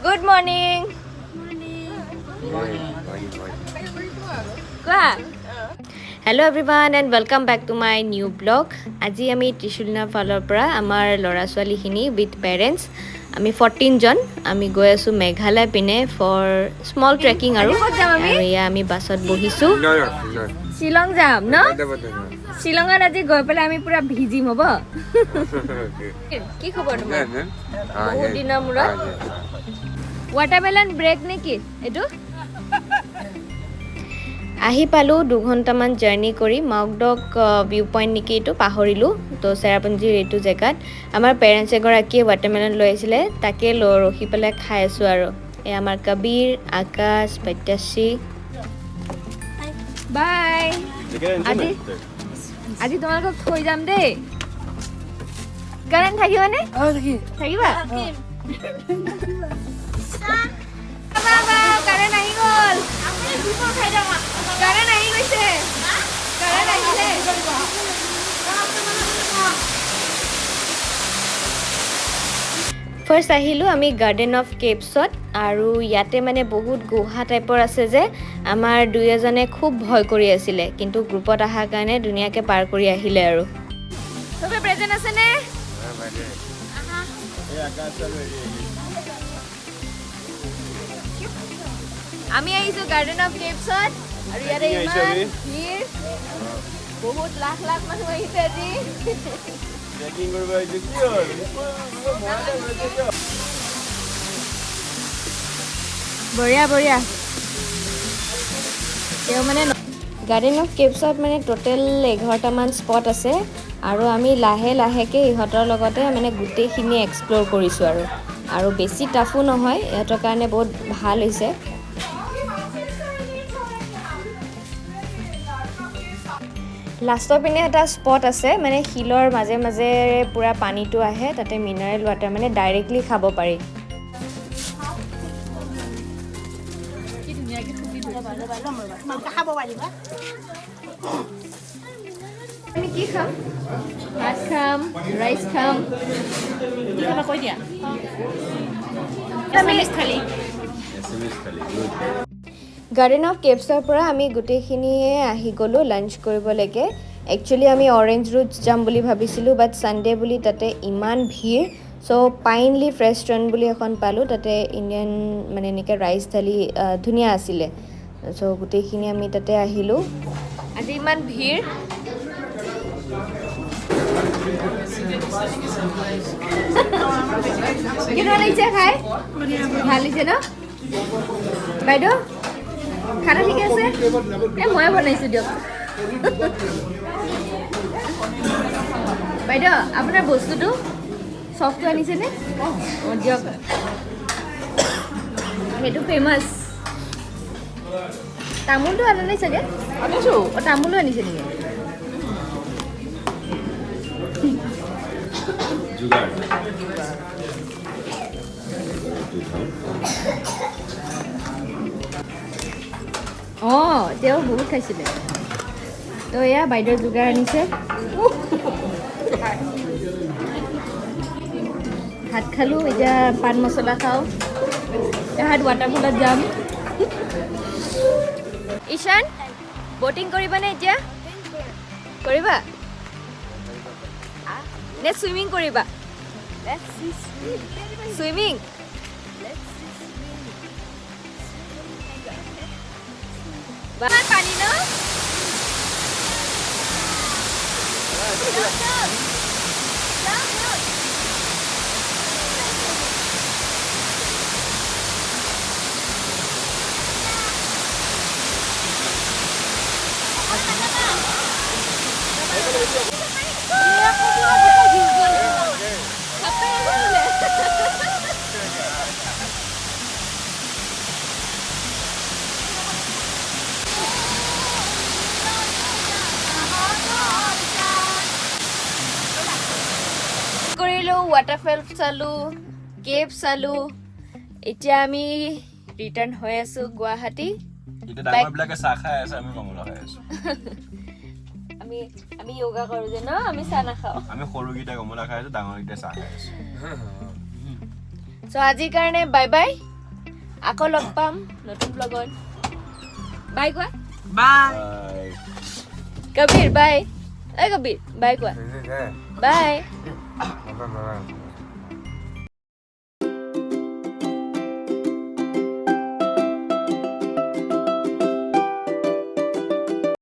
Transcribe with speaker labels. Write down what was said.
Speaker 1: Good morning. Hello everyone and welcome back to my new vlog. আজি আমি ত্ৰিশুলনা ফালৰ পৰা আমাৰ লৰা ছোৱালীখিনি with parents আমি 14 জন আমি গৈ আছো মেঘালয় পিনে for small trekking আৰু এয়া আমি বাছত বহিছো শিলং যাম ন শিলঙত আজি গৈ পেলাই আমি পুৰা ভিজিম হ'ব কি খবৰ তোমাৰ বহুত দিনৰ মূৰত ওয়াটাৰমেলন ব্ৰেক নেকি এটো আহি পালো 2 ঘণ্টামান জাৰ্নি কৰি মাউকডক ভিউ পইণ্ট নেকি এটো পাহৰিলো তো চেৰাপুঞ্জিৰ এটো জেগাত আমাৰ পেৰেণ্টছ এগৰাকীয়ে ওয়াটাৰমেলন লৈ আহিছিলে তাকে ৰখি পেলাই খাই আছো আৰু এই আমাৰ কবিৰ আকাশ পত্যাশী বাই আজি তোমালোকক থৈ যাম দেই কাৰেণ্ট থাকিব নে থাকিবা বাবা কাৰেণ্ট আহি গ'ল আপুনি দুপৰ খাই যাবা কাৰেণ্ট আহি গৈছে কাৰেণ্ট আহিলে ফাৰ্ষ্ট আহিলো আমি গাৰ্ডেন অফ কেপছত আৰু ইয়াতে মানে বহুত গুহা টাইপৰ আছে যে আমাৰ দুইজনে খুব ভয় কৰি আছিলে কিন্তু গ্ৰুপত আহাৰ কাৰণে ধুনীয়াকৈ পাৰ কৰি আহিলে আৰু সবে প্ৰেজেন্ট আছে নে আমি আহিছো গাৰ্ডেন অফ কেপছত আৰু ইয়াতে ইমান ভিৰ বহুত লাখ লাখ মানুহ আহিছে আজি ট্ৰেকিং কৰিব আহিছে কি হ'ল বঢ়িয়া বঢ়িয়া তেওঁ মানে গাৰ্ডেন অফ কেপছত মানে টোটেল 11টামান স্পট আছে আৰু আমি লাহে লাহেকৈ ইহঁতৰ লগতে মানে গোটেইখিনি এক্সপ্ল'ৰ কৰিছোঁ আৰু বেছি টাফো নহয় ইহঁতৰ কাৰণে বহুত ভাল হৈছে লাষ্টৰ পিনে এটা স্পট আছে মানে শিলৰ মাজে মাজে পুৰা পানীটো আহে তাতে মিনাৰেল ৱাটাৰ মানে ডাইৰেক্টলি খাব পাৰি আমি কি খাম ভাত খাম ৰাইচ খাম কি খাবা কৈ দিয়া গাৰ্ডেন অফ কেপছৰ পৰা আমি গোটেইখিনিয়ে আহি গ'লোঁ লাঞ্চ কৰিবলৈকে একচুৱেলি আমি অৰেঞ্জ ৰুটছ যাম বুলি ভাবিছিলোঁ বাট ছানডে বুলি তাতে ইমান ভিৰ চ' পাইন লিফ ৰেষ্টুৰেণ্ট বুলি এখন পালোঁ তাতে ইণ্ডিয়ান মানে এনেকৈ ৰাইচ থালি ধুনীয়া আছিলে চ' গোটেইখিনি আমি তাতে আহিলোঁ আজি ইমান ভিৰ কেনেকুৱা লাগিছে খাই ভাল লাগিছে ন বাইদেউ খানা ঠিকে আছে মই বনাইছোঁ দিয়ক বাইদেউ আপোনাৰ বস্তুটো চফটো আনিছেনে অঁ দিয়ক সেইটো ফেমাছ তামোলটো আনা নাই চাগে আনিছোঁ অঁ তামোলো আনিছে নেকি অঁ তেওঁ বহুত খাইছিলে তো এয়া বাইদেউৰ যোগাৰ আনিছে ভাত খালোঁ এতিয়া পান মছলা খাওঁ এহাত ৱাটাৰফলত যাম ঈশান বটিং কৰিবানে এতিয়া কৰিবা নে চুইমিং কৰিবা চুইমিং পানী ন ৱাটাৰফল চালোঁ কেভ চালোঁ এতিয়া আমি ৰিটাৰ্ণ হৈ আছোঁ গুৱাহাটী আমি যোগা কৰোঁ যে ন আমি চাহ নাখাওঁ আমি সৰুকেইটা কমলা খাই আছোঁ ডাঙৰকেইটা চাহ খাই আছোঁ চ' আজিৰ কাৰণে বাই বাই আকৌ লগ পাম নতুন ব্লগত বাই কোৱা
Speaker 2: Bye.
Speaker 1: কবিৰ বাই এই কবিৰ বাই কোৱা বাই